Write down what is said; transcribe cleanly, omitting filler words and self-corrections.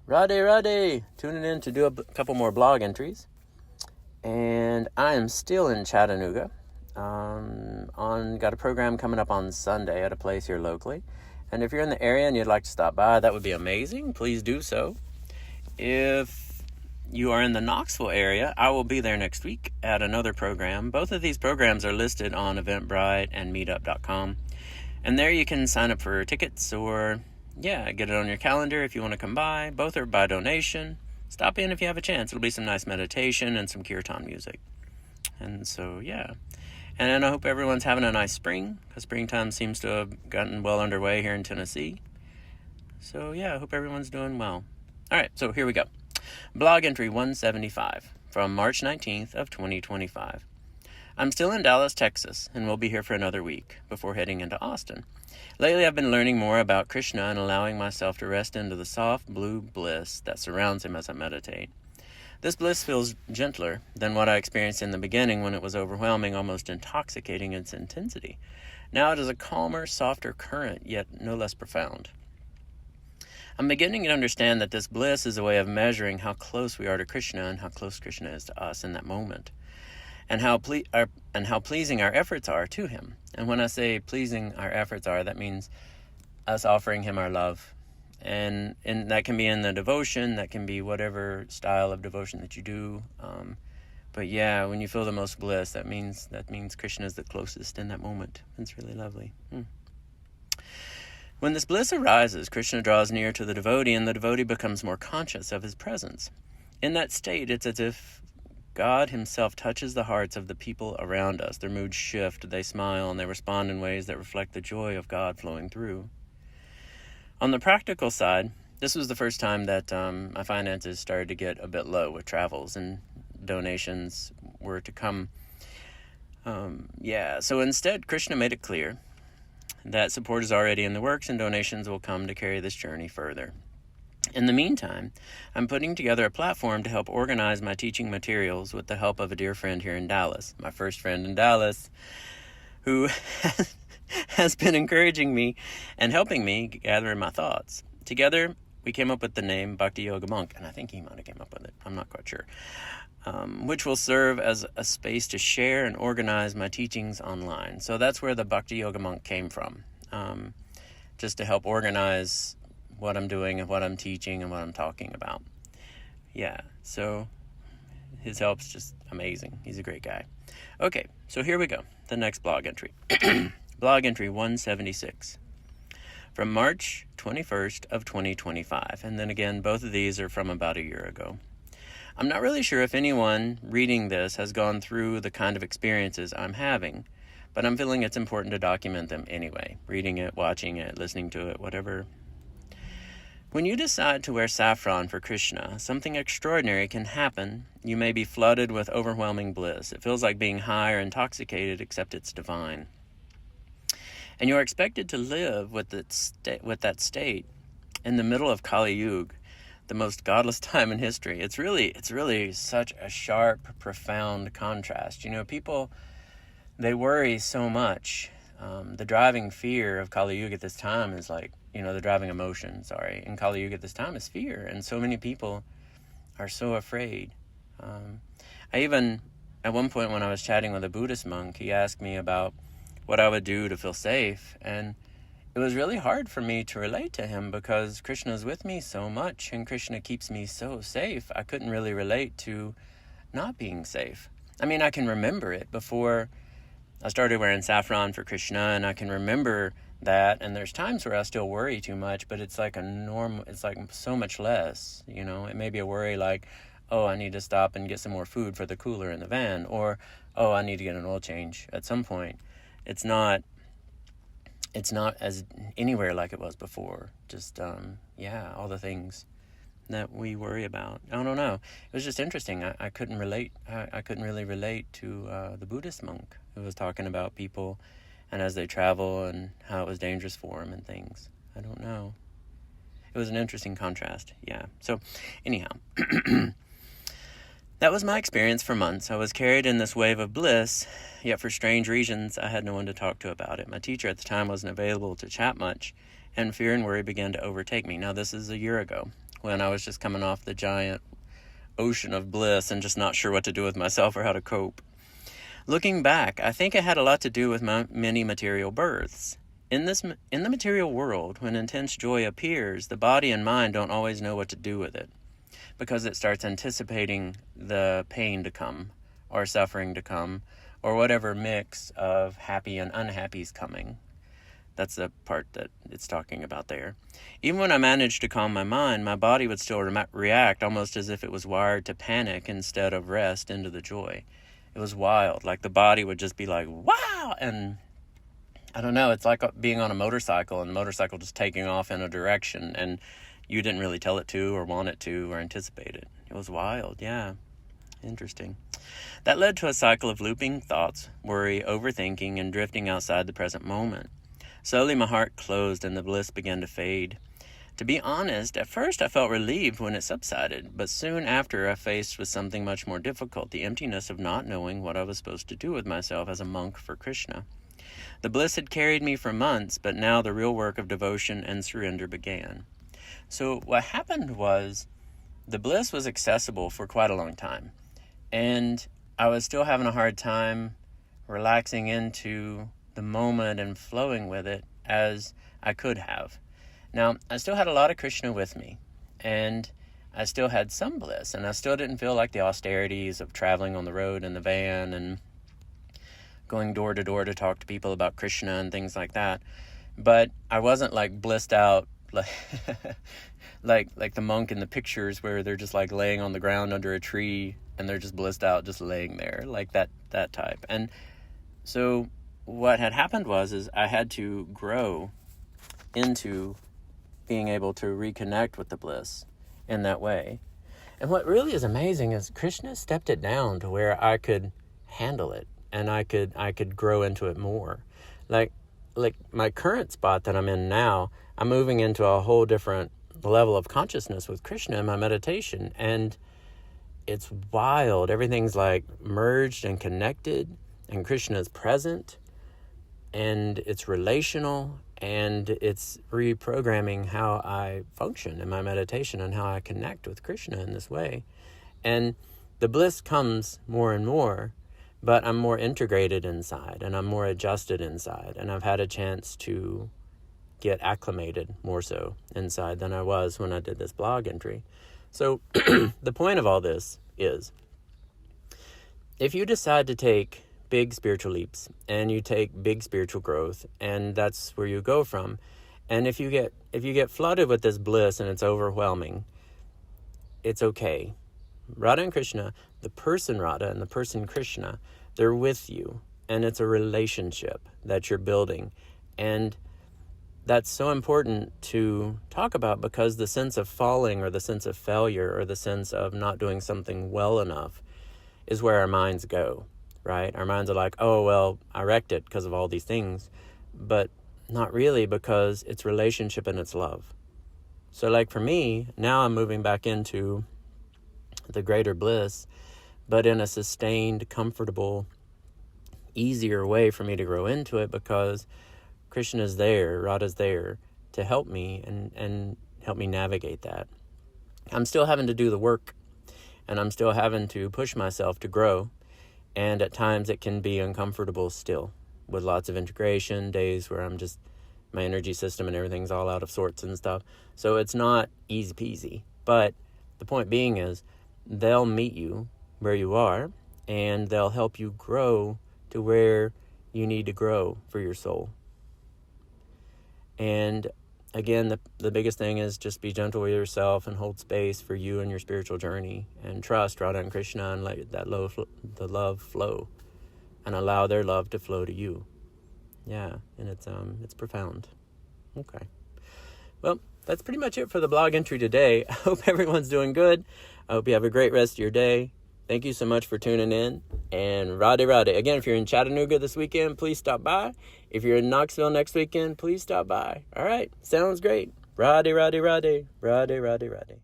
Rādhā, tuning in to do a couple more blog entries. And I am still in Chattanooga. Got a program coming up on Sunday at a place here locally. And if you're in the area and you'd like to stop by, that would be amazing. Please do so. If you are in the Knoxville area, I will be there next week at another program. Both of these programs are listed on Eventbrite and meetup.com. And there you can sign up for tickets or get it on your calendar if you want to come by. Both are by donation. Stop in if you have a chance. It'll be some nice meditation and some kirtan music. And so, And I hope everyone's having a nice spring, because springtime seems to have gotten well underway here in Tennessee. So, I hope everyone's doing well. All right, so here we go. Blog entry 175 from March 19th of 2025. I'm still in Dallas, Texas, and will be here for another week before heading into Austin. Lately, I've been learning more about Krishna and allowing myself to rest into the soft blue bliss that surrounds him as I meditate. This bliss feels gentler than what I experienced in the beginning when it was overwhelming, almost intoxicating in its intensity. Now it is a calmer, softer current, yet no less profound. I'm beginning to understand that this bliss is a way of measuring how close we are to Krishna and how close Krishna is to us in that moment, and how pleasing our efforts are to him. And when I say pleasing our efforts are, that means us offering him our love. And that can be in the devotion, that can be whatever style of devotion that you do. But when you feel the most bliss, that means Krishna is the closest in that moment. It's really lovely. When this bliss arises, Krishna draws near to the devotee, and the devotee becomes more conscious of his presence. In that state, it's as if God himself touches the hearts of the people around us. Their moods shift, they smile, and they respond in ways that reflect the joy of God flowing through. On the practical side, this was the first time that my finances started to get a bit low with travels, and donations were to come. So instead, Krishna made it clear that support is already in the works and donations will come to carry this journey further. In the meantime, I'm putting together a platform to help organize my teaching materials with the help of a dear friend here in Dallas, my first friend in Dallas, who has been encouraging me and helping me gather my thoughts. Together, we came up with the name Bhakti Yoga Monk, and I think he might have came up with it. I'm not quite sure. Which will serve as a space to share and organize my teachings online. So that's where the Bhakti Yoga Monk came from, just to help organize what I'm doing and what I'm teaching and what I'm talking about. So his help's just amazing. He's a great guy. Okay, so here we go. The next blog entry. Blog entry 176 from March 21st of 2025. And then again, both of these are from about a year ago. I'm not really sure if anyone reading this has gone through the kind of experiences I'm having, but I'm feeling it's important to document them anyway. Reading it, watching it, listening to it, whatever. When you decide to wear saffron for Krishna, something extraordinary can happen. You may be flooded with overwhelming bliss. It feels like being high or intoxicated, except it's divine. And you are expected to live with that state in the middle of Kali Yuga, the most godless time in history. It's really such a sharp, profound contrast. People, they worry so much. The driving fear of Kali Yuga at this time is the driving emotion, in Kali Yuga at this time is fear. And so many people are so afraid. I even, at one point when I was chatting with a Buddhist monk, he asked me about what I would do to feel safe. And it was really hard for me to relate to him because Krishna's with me so much and Krishna keeps me so safe. I couldn't really relate to not being safe. I mean, I can remember it before I started wearing saffron for Krishna, and I can remember that. And there's times where I still worry too much, but it's like it's like so much less, It may be a worry like, oh, I need to stop and get some more food for the cooler in the van, or, oh, I need to get an oil change at some point. It's not as anywhere like it was before. Just, all the things that we worry about. I don't know. It was just interesting. I couldn't relate. I couldn't really relate to the Buddhist monk who was talking about people and as they travel and how it was dangerous for them and things. I don't know. It was an interesting contrast. So anyhow, that was my experience for months. I was carried in this wave of bliss, yet for strange reasons, I had no one to talk to about it. My teacher at the time wasn't available to chat much, and fear and worry began to overtake me. Now, this is a year ago. when I was just coming off the giant ocean of bliss and just not sure what to do with myself or how to cope. Looking back, I think it had a lot to do with my many material births. In the material world, when intense joy appears, the body and mind don't always know what to do with it, because it starts anticipating the pain to come, or suffering to come, or whatever mix of happy and unhappy is coming. That's the part that it's talking about there. Even when I managed to calm my mind, my body would still react almost as if it was wired to panic instead of rest into the joy. It was wild. Like the body would just be like, wow! And I don't know, it's like being on a motorcycle and the motorcycle just taking off in a direction and you didn't really tell it to or want it to or anticipate it. It was wild, yeah. Interesting. That led to a cycle of looping thoughts, worry, overthinking, and drifting outside the present moment. Slowly my heart closed and the bliss began to fade. To be honest, at first I felt relieved when it subsided, but soon after I faced with something much more difficult, the emptiness of not knowing what I was supposed to do with myself as a monk for Krishna. The bliss had carried me for months, but now the real work of devotion and surrender began. So what happened was the bliss was accessible for quite a long time, and I was still having a hard time relaxing into the moment and flowing with it as I could have. Now, I still had a lot of Krishna with me, and I still had some bliss, and I still didn't feel like the austerities of traveling on the road in the van and going door to door to talk to people about Krishna and things like that. But I wasn't like blissed out like the monk in the pictures where they're just like laying on the ground under a tree and they're just blissed out just laying there, like that type. And so what had happened was I had to grow into being able to reconnect with the bliss in that way. And what really is amazing is Krishna stepped it down to where I could handle it. And I could grow into it more. Like my current spot that I'm in now, I'm moving into a whole different level of consciousness with Krishna in my meditation. And it's wild. Everything's like merged and connected. And Krishna is present. And it's relational. And it's reprogramming how I function in my meditation and how I connect with Krishna in this way. And the bliss comes more and more. But I'm more integrated inside, and I'm more adjusted inside, and I've had a chance to get acclimated more so inside than I was when I did this blog entry. So the point of all this is, if you decide to take big spiritual leaps, and you take big spiritual growth, and that's where you go from, and if you get flooded with this bliss and it's overwhelming, it's okay. Rādhā and Krishna, the person Rādhā and the person Krishna, they're with you, and it's a relationship that you're building. And that's so important to talk about, because the sense of falling or the sense of failure or the sense of not doing something well enough is where our minds go, right? Our minds are like, oh, well, I wrecked it because of all these things, but not really, because it's relationship and it's love. So like for me, now I'm moving back into the greater bliss, but in a sustained, comfortable, easier way for me to grow into it, because Krishna's there, Radha's there to help me and help me navigate that. I'm still having to do the work, and I'm still having to push myself to grow, and at times it can be uncomfortable still, with lots of integration, days where I'm just, my energy system and everything's all out of sorts and stuff. So it's not easy peasy, but the point being is, they'll meet you where you are, and they'll help you grow to where you need to grow for your soul. And again, the biggest thing is just be gentle with yourself and hold space for you and your spiritual journey, and trust Rādhā and Krishna and let the love flow, and allow their love to flow to you. Yeah, and it's profound. Okay. Well, that's pretty much it for the blog entry today. I hope everyone's doing good. I hope you have a great rest of your day. Thank you so much for tuning in. And Rādhā, Rādhā. Again, if you're in Chattanooga this weekend, please stop by. If you're in Knoxville next weekend, please stop by. All right. Sounds great. Rādhā, Rādhā, Rādhā. Rādhā, Rādhā, Rādhā.